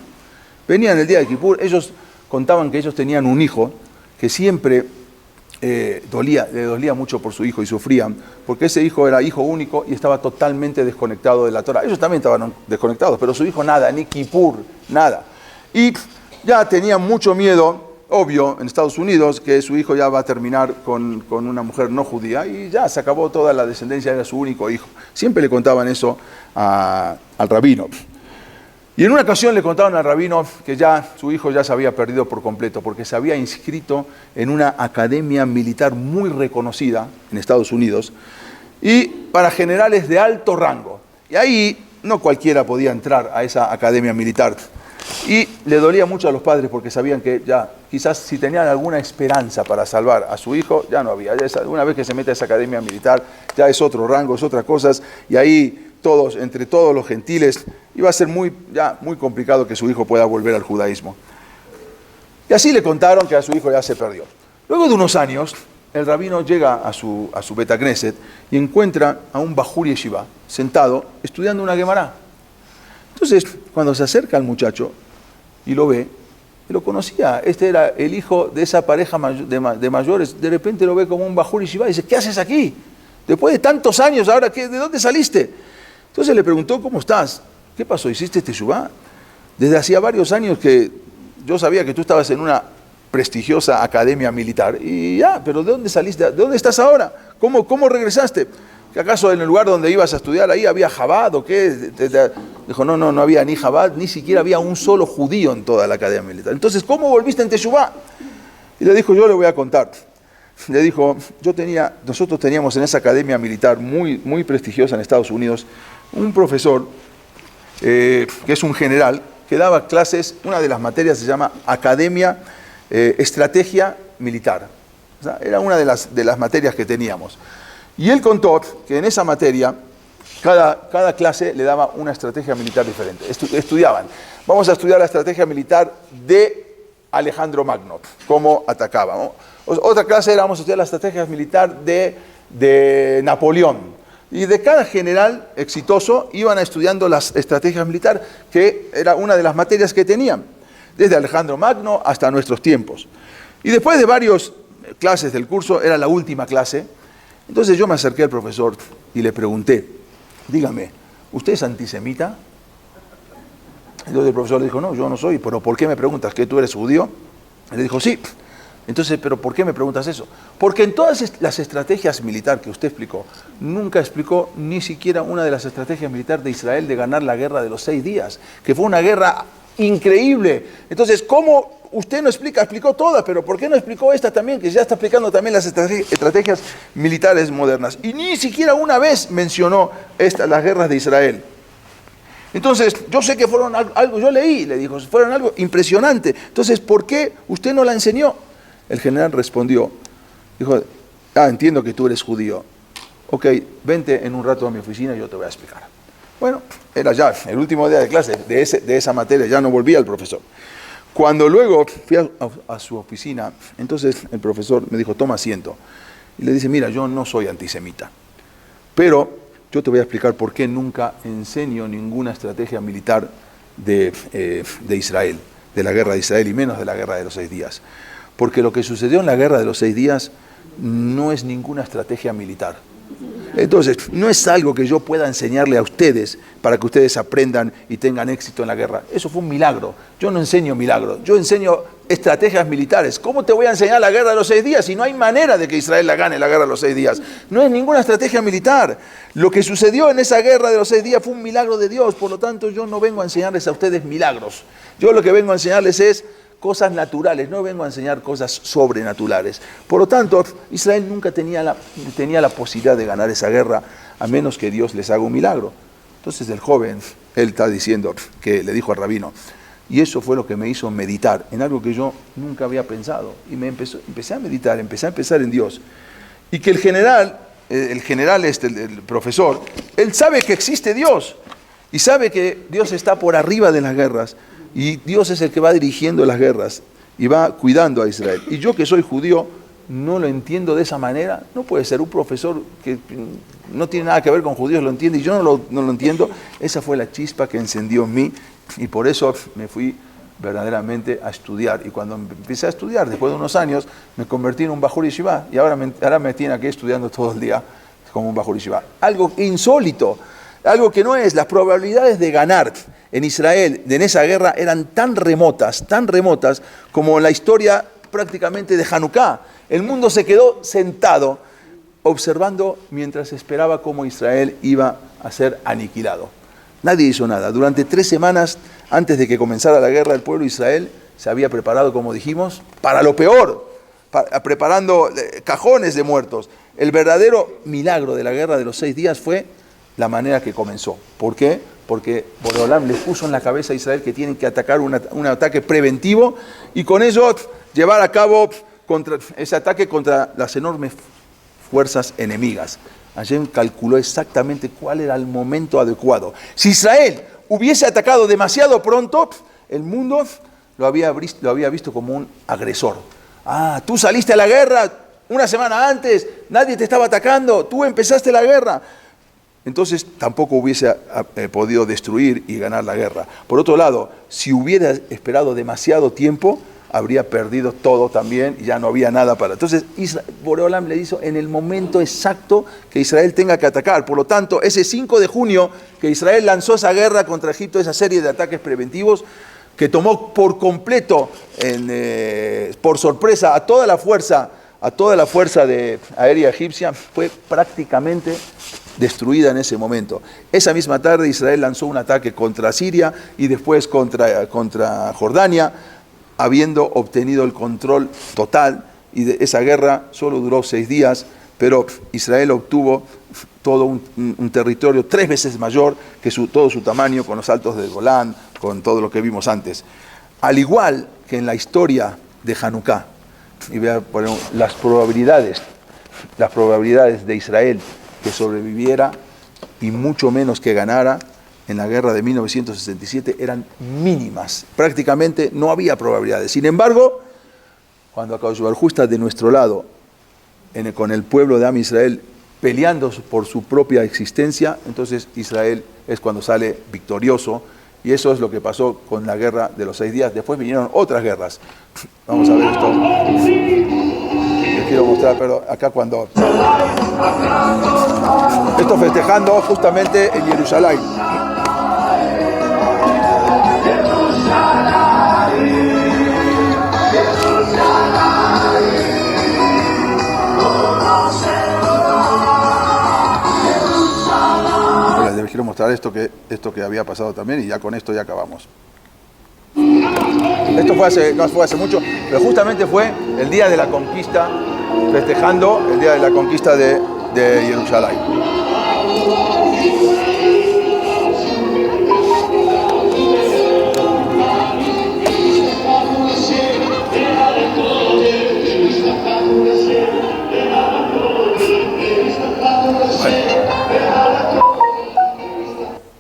[SPEAKER 1] Venían el día de Kippur, ellos contaban que ellos tenían un hijo que siempre le dolía mucho por su hijo y sufrían, porque ese hijo era hijo único y estaba totalmente desconectado de la Torah. Ellos también estaban desconectados, pero su hijo nada, ni Kippur, nada. Y ya tenían mucho miedo, obvio, en Estados Unidos, que su hijo ya va a terminar con una mujer no judía y ya se acabó toda la descendencia, era su único hijo. Siempre le contaban eso al rabino. Y en una ocasión le contaron al rabino que ya su hijo ya se había perdido por completo porque se había inscrito en una academia militar muy reconocida en Estados Unidos y para generales de alto rango. Y ahí no cualquiera podía entrar a esa academia militar. Y le dolía mucho a los padres porque sabían que ya quizás si tenían alguna esperanza para salvar a su hijo, ya no había. Una vez que se mete a esa academia militar, ya es otro rango, es otras cosas, y ahí entre todos los gentiles, iba a ser muy complicado que su hijo pueda volver al judaísmo. Y así le contaron que a su hijo ya se perdió. Luego de unos años, el rabino llega a su Bet Knesset y encuentra a un Bajur Yeshiva sentado estudiando una Gemara. Entonces, cuando se acerca al muchacho y lo ve, lo conocía, este era el hijo de esa pareja de mayores, de repente lo ve como un Bajur Yeshiva y dice, ¿qué haces aquí? Después de tantos años, ahora, ¿de dónde saliste? Entonces le preguntó, ¿cómo estás? ¿Qué pasó? ¿Hiciste teshuvá? Desde hacía varios años que yo sabía que tú estabas en una prestigiosa academia militar y ya, pero ¿de dónde saliste? ¿De dónde estás ahora? ¿Cómo regresaste? ¿Que acaso en el lugar donde ibas a estudiar ahí había Jabad o qué? Dijo, no había ni Jabad, ni siquiera había un solo judío en toda la academia militar. Entonces, ¿cómo volviste en teshuvá? Y le dijo, yo le voy a contar. Le dijo, nosotros teníamos en esa academia militar muy, muy prestigiosa en Estados Unidos, un profesor que es un general que daba clases, una de las materias se llama Academia Estrategia Militar. O sea, era una de las materias que teníamos. Y él contó que en esa materia Cada clase le daba una estrategia militar diferente. Estudiaban. Vamos a estudiar la estrategia militar de Alejandro Magno, cómo atacaba, ¿no? Otra clase era, vamos a estudiar la estrategia militar de Napoleón. Y de cada general exitoso iban estudiando las estrategias militares, que era una de las materias que tenían, desde Alejandro Magno hasta nuestros tiempos. Y después de varias clases del curso, era la última clase, entonces yo me acerqué al profesor y le pregunté, dígame, ¿usted es antisemita? Entonces el profesor le dijo, no, yo no soy, pero ¿por qué me preguntas que tú eres judío? Y le dijo, sí. Entonces, ¿pero por qué me preguntas eso? Porque en todas las estrategias militares que usted explicó, nunca explicó ni siquiera una de las estrategias militares de Israel de ganar la guerra de los 6 días, que fue una guerra increíble. Entonces, ¿cómo usted no explicó todas, pero por qué no explicó esta también, que ya está explicando también las estrategias militares modernas? Y ni siquiera una vez mencionó las guerras de Israel. Entonces, yo sé que fueron algo, yo leí, le dijo, fueron algo impresionante. Entonces, ¿por qué usted no la enseñó? El general respondió, dijo, entiendo que tú eres judío. Ok, vente en un rato a mi oficina y yo te voy a explicar. Bueno, era ya el último día de clase de esa materia, ya no volvía el profesor. Cuando luego fui a su oficina, entonces el profesor me dijo, toma asiento. Y le dice, mira, yo no soy antisemita, pero yo te voy a explicar por qué nunca enseño ninguna estrategia militar de Israel, de la guerra de Israel y menos de la guerra de los 6 días. Porque lo que sucedió en la guerra de los 6 días no es ninguna estrategia militar. Entonces, no es algo que yo pueda enseñarle a ustedes para que ustedes aprendan y tengan éxito en la guerra. Eso fue un milagro. Yo no enseño milagros, yo enseño estrategias militares. ¿Cómo te voy a enseñar la guerra de los 6 días si no hay manera de que Israel la gane la guerra de los 6 días? No es ninguna estrategia militar. Lo que sucedió en esa guerra de los 6 días fue un milagro de Dios. Por lo tanto, yo no vengo a enseñarles a ustedes milagros. Yo lo que vengo a enseñarles es cosas naturales, no vengo a enseñar cosas sobrenaturales. Por lo tanto, Israel nunca tenía la posibilidad de ganar esa guerra, a menos que Dios les haga un milagro. Entonces el joven, él está diciendo, que le dijo al rabino, y eso fue lo que me hizo meditar en algo que yo nunca había pensado. Y empecé a meditar, empecé a pensar en Dios. Y que el profesor, él sabe que existe Dios, y sabe que Dios está por arriba de las guerras, y Dios es el que va dirigiendo las guerras y va cuidando a Israel. Y yo que soy judío no lo entiendo de esa manera. No puede ser un profesor que no tiene nada que ver con judíos, lo entiende y yo no lo entiendo. Esa fue la chispa que encendió en mí y por eso me fui verdaderamente a estudiar. Y cuando empecé a estudiar, después de unos años, me convertí en un Bajur Yeshiva y ahora me tiene aquí estudiando todo el día como un Bajur Yeshiva. Algo insólito, algo que no es. Las probabilidades de ganar en Israel, en esa guerra, eran tan remotas como la historia prácticamente de Hanukkah. El mundo se quedó sentado observando mientras esperaba cómo Israel iba a ser aniquilado. Nadie hizo nada. Durante 3 semanas antes de que comenzara la guerra, el pueblo de Israel se había preparado, como dijimos, para lo peor, preparando cajones de muertos. El verdadero milagro de la guerra de los 6 días fue la manera que comenzó. ¿Por qué? Porque Boreolam les puso en la cabeza a Israel que tienen que atacar un ataque preventivo y con eso llevar a cabo ese ataque contra las enormes fuerzas enemigas. Hashem calculó exactamente cuál era el momento adecuado. Si Israel hubiese atacado demasiado pronto, el mundo lo había visto como un agresor. Tú saliste a la guerra una semana antes, nadie te estaba atacando, tú empezaste la guerra. Entonces tampoco hubiese podido destruir y ganar la guerra. Por otro lado, si hubiera esperado demasiado tiempo, habría perdido todo también y ya no había nada para... Entonces, Boreolam le hizo en el momento exacto que Israel tenga que atacar. Por lo tanto, ese 5 de junio que Israel lanzó esa guerra contra Egipto, esa serie de ataques preventivos, que tomó por completo, por sorpresa, a toda la fuerza aérea egipcia, fue prácticamente destruida en ese momento. Esa misma tarde Israel lanzó un ataque contra Siria y después contra Jordania, habiendo obtenido el control total, y esa guerra solo duró 6 días, pero Israel obtuvo todo un territorio 3 veces mayor que todo su tamaño, con los altos del Golán, con todo lo que vimos antes. Al igual que en la historia de Hanukkah, y voy a poner las probabilidades de Israel que sobreviviera y mucho menos que ganara en la guerra de 1967 eran mínimas. Prácticamente no había probabilidades. Sin embargo, cuando Akadosh Baruj Hu está de nuestro lado, con el pueblo de Am Israel peleando por su propia existencia, entonces Israel es cuando sale victorioso. Y eso es lo que pasó con la guerra de los 6 días. Después vinieron otras guerras. Vamos a ver esto. Les quiero mostrar, pero acá cuando... Esto festejando justamente en Jerusalén. Les quiero mostrar esto que había pasado también y ya con esto ya acabamos. Esto no fue hace mucho, pero justamente fue el día de la conquista, festejando el día de la conquista de Jerusalén.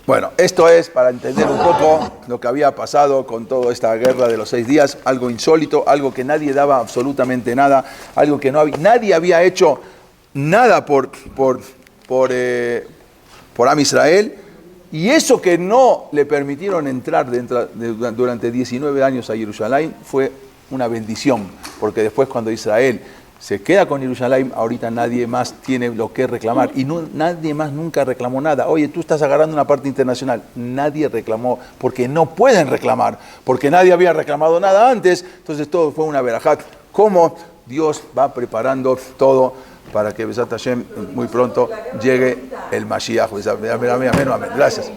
[SPEAKER 1] Bueno, esto es para entender un poco lo que había pasado con toda esta guerra de los 6 días, algo insólito, algo que nadie daba absolutamente nada, algo que nadie había hecho nada por Am Israel, y eso que no le permitieron entrar durante 19 años a Jerusalén fue una bendición, porque después cuando Israel se queda con Jerusalén, ahorita nadie más tiene lo que reclamar. Y nadie más nunca reclamó nada. Oye, tú estás agarrando una parte internacional. Nadie reclamó, porque no pueden reclamar, porque nadie había reclamado nada antes. Entonces todo fue una verajat. Cómo Dios va preparando todo para que Besat Hashem muy pronto llegue el Mashiach. Amén. Gracias.